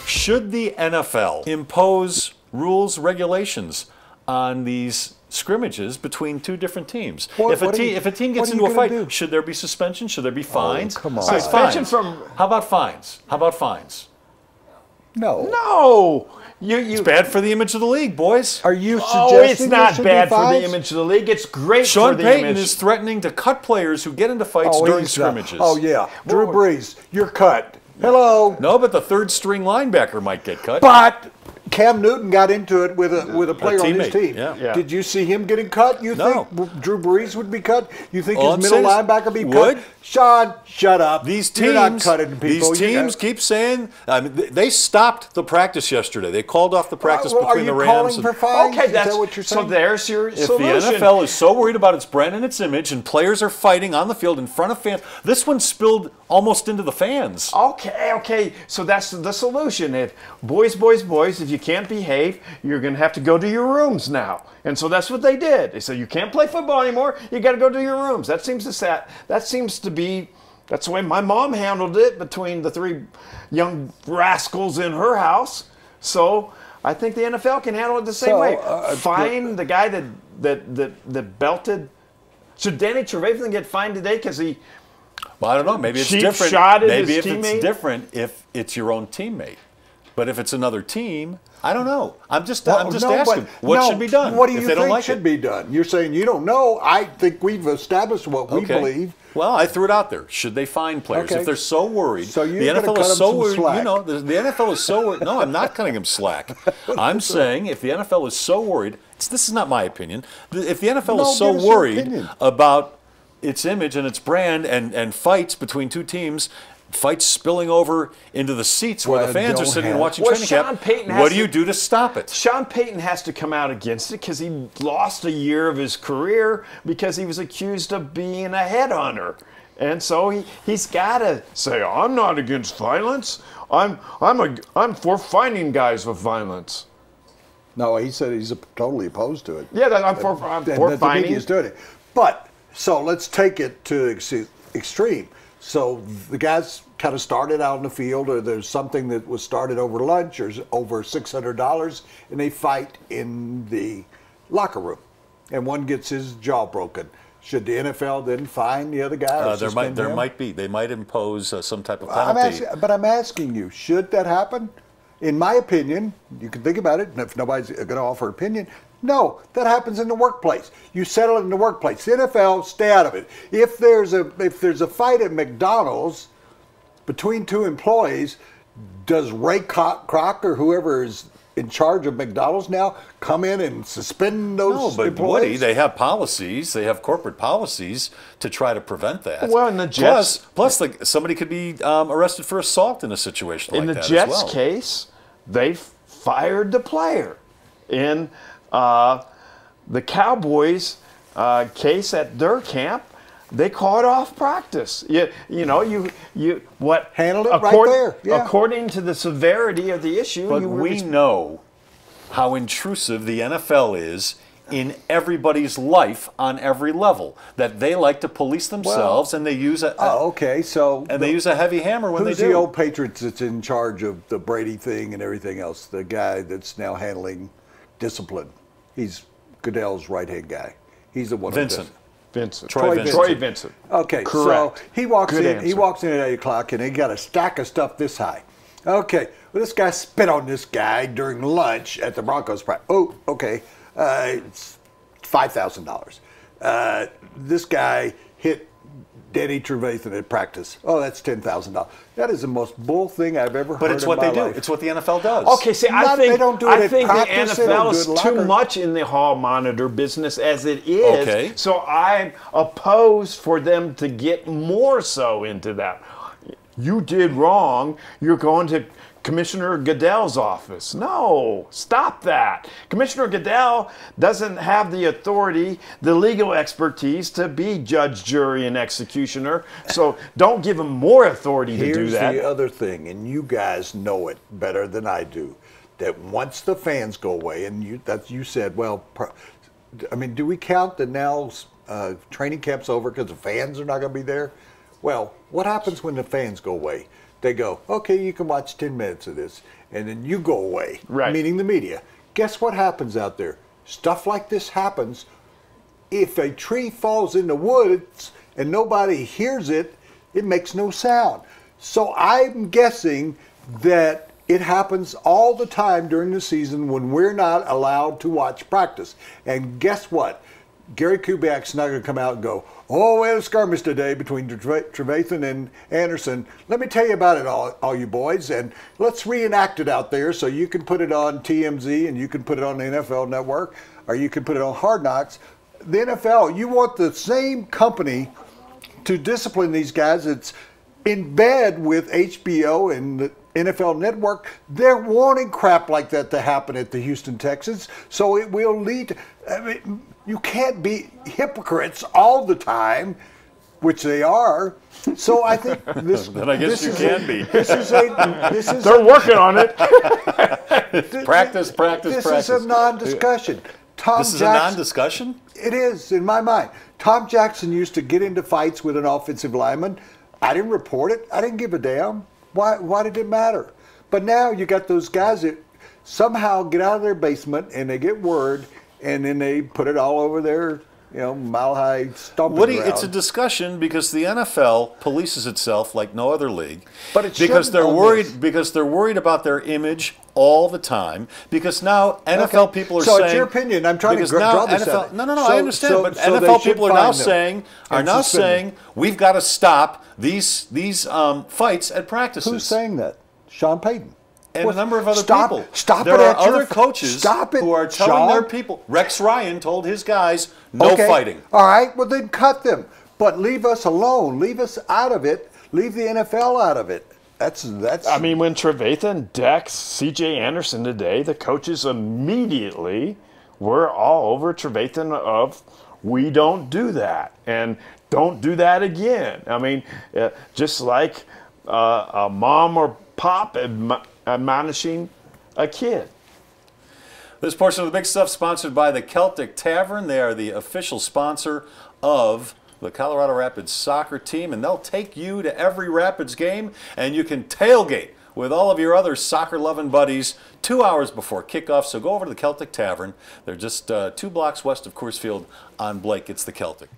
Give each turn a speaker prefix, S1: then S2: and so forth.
S1: Should the NFL impose rules, regulations on these scrimmages between two different teams? If a team gets into a fight, should there be suspension? Should there be fines?
S2: Oh, come on.
S1: Suspension from. How about fines? How about fines?
S2: No.
S3: No.
S1: It's bad for the image of the league, boys.
S2: Are you
S3: Oh,
S2: suggesting
S3: it's not bad for the
S2: fines?
S3: image of the league. It's great
S1: Sean
S3: for the
S1: Payton
S3: image.
S1: is threatening to cut players who get into fights during scrimmages.
S2: Oh, yeah. Drew Brees, you're cut. Hello.
S1: No, but the third string linebacker might get cut.
S2: But Cam Newton got into it with a player on his team.
S1: Yeah.
S2: Did you see him getting cut? You
S1: No.
S2: think Drew Brees would be cut? You think
S1: All
S2: his
S1: I'm
S2: middle
S1: saying is,
S2: linebacker would be
S1: would?
S2: cut? Sean, shut up.
S1: These
S2: You're not
S1: teams,
S2: cutting people.
S1: these teams keep saying, I mean, they stopped the practice yesterday. They called off the practice between the Rams.
S2: Are you calling for fines?
S3: Okay,
S2: Is that what you're saying?
S3: so there's your
S1: If
S3: solution.
S1: the NFL is so worried about its brand and its image, and players are fighting on the field in front of fans, this one spilled almost into the fans.
S3: Okay. So that's the solution. If boys, if you can't behave, you're going to have to go to your rooms now. And so that's what they did. They said you can't play football anymore. You got to go to your rooms. That's the way my mom handled it between the three young rascals in her house. So I think the NFL can handle it the same way. Fine the guy that belted. Should Danny Trevathan get fined today because he?
S1: Well, I don't know. Maybe it's
S3: cheap
S1: different.
S3: shot at
S1: Maybe
S3: his
S1: if
S3: teammate?
S1: it's different if it's your own teammate. But if it's another team, I don't know. I'm just asking. What should be done?
S2: What do
S1: if
S2: you
S1: they don't
S2: think
S1: like
S2: should
S1: it?
S2: be done? You're saying you don't know. I think we've established what we believe.
S1: Well, I threw it out there. Should they fine players if they're so worried?
S2: So
S1: the
S2: you're
S1: NFL
S2: cut
S1: is
S2: them
S1: so
S2: some
S1: worried.
S2: slack.
S1: You know, the NFL is so worried. No, I'm not cutting them slack. I'm saying if the NFL is so worried, this is not my opinion. If the NFL is so worried about its image and its brand and fights between two teams, fights spilling over into the seats where the fans are sitting and watching training camp, what do you do to stop it?
S3: Sean Payton has to come out against it because he lost a year of his career because he was accused of being a headhunter. And so he's got to say, I'm not against violence. I'm for fining guys with violence.
S2: No, he said he's totally opposed to it.
S3: Yeah, I'm for fining.
S2: He's doing it. But so let's take it to extreme. So the guys kind of started out in the field, or there's something that was started over lunch or over $600, and they fight in the locker room, and one gets his jaw broken. Should the NFL then fine the other guy? Or
S1: there might be. They might impose some type of penalty.
S2: I'm asking you, should that happen? In my opinion, you can think about it, and if nobody's going to offer an opinion, no, that happens in the workplace. You settle it in the workplace. The NFL, stay out of it. If there's a fight at McDonald's between two employees, does Ray Kroc or whoever is in charge of McDonald's now come in and suspend those employees?
S1: Woody, they have policies. They have corporate policies to try to prevent that.
S3: Well, in the Jets,
S1: plus somebody could be arrested for assault in a situation like that as
S3: well.
S1: In
S3: the Jets case, they fired the player. In the Cowboys case at their camp, they called off practice. You
S2: handled it right there. Yeah.
S3: According to the severity of the issue.
S1: But we know how intrusive the NFL is in everybody's life on every level. That they like to police themselves, and they use a they use a heavy hammer when they do.
S2: Who's the old Patriots that's in charge of the Brady thing and everything else? The guy that's now handling discipline. He's Goodell's right-hand guy. He's the one. Troy Vincent. Okay,
S3: correct.
S2: So he walks
S3: Good
S2: in.
S3: answer.
S2: He walks in at 8 o'clock, and he got a stack of stuff this high. Okay, well, this guy spit on this guy during lunch at the Broncos practice. Oh, okay, it's $5,000. This guy hit Danny Trevathan at practice. Oh, that's $10,000. That is the most bull thing I've ever heard.
S1: But it's what they do.
S2: Life.
S1: It's what the NFL does.
S3: Okay, see, I think the
S2: practice,
S3: NFL is too much in the hall monitor business as it is.
S1: Okay.
S3: So I'm opposed for them to get more so into that. You did wrong. You're going to Commissioner Goodell's office. No, stop that. Commissioner Goodell doesn't have the authority, the legal expertise to be judge, jury, and executioner. So don't give him more authority to do that.
S2: Here's the other thing, and you guys know it better than I do, that once the fans go away, and you said, well, I mean, do we count that now training camp's over because the fans are not going to be there? Well, what happens when the fans go away? they go, okay, you can watch 10 minutes of this, and then you go away,
S3: right.
S2: meaning the media. Guess what happens out there? Stuff like this happens. If a tree falls in the woods and nobody hears it, it makes no sound. So I'm guessing that it happens all the time during the season when we're not allowed to watch practice. And guess what? Gary Kubiak's not going to come out and go, oh, we had a skirmish today between Trevathan and Anderson. Let me tell you about it, all you boys, and let's reenact it out there so you can put it on TMZ and you can put it on the NFL Network or you can put it on Hard Knocks. The NFL, you want the same company to discipline these guys. It's in bed with HBO and the NFL Network. They're wanting crap like that to happen at the Houston Texans, so it will lead to, I mean, you can't be hypocrites all the time, which they are. So I think this.
S1: Then I guess you can be.
S2: This is
S3: They're working on it.
S1: Practice.
S2: This is a non-discussion.
S1: This is a non-discussion?
S2: It is, in my mind. Tom Jackson used to get into fights with an offensive lineman. I didn't report it. I didn't give a damn. Why did it matter? But now you got those guys that somehow get out of their basement and they get word and then they put it all over their, mile high stomping
S1: Woody,
S2: ground.
S1: it's a discussion because the NFL polices itself like no other league.
S2: But it
S1: because they're
S2: shouldn't
S1: worried because they're worried about their image all the time. Because now NFL people are saying.
S2: So it's your opinion. I'm trying to draw this out.
S1: No. I understand. But NFL people are now saying we've got to stop these fights at practices.
S2: Who's saying that? Sean Payton.
S1: And a number of other people.
S2: There
S1: are other coaches who are telling their people. Rex Ryan told his guys, no fighting.
S2: All right, well then cut them. But leave us alone. Leave us out of it. Leave the NFL out of it. That's.
S3: I mean, when Trevathan, Dex, C.J. Anderson today, the coaches immediately were all over Trevathan of, we don't do that. And don't do that again. I mean, just like a mom or pop admonishing a kid.
S1: This portion of the Big Stuff sponsored by the Celtic Tavern. They are the official sponsor of the Colorado Rapids soccer team, and they'll take you to every Rapids game, and you can tailgate with all of your other soccer-loving buddies 2 hours before kickoff. So go over to the Celtic Tavern. They're just 2 blocks west of Coors Field on Blake. It's the Celtic.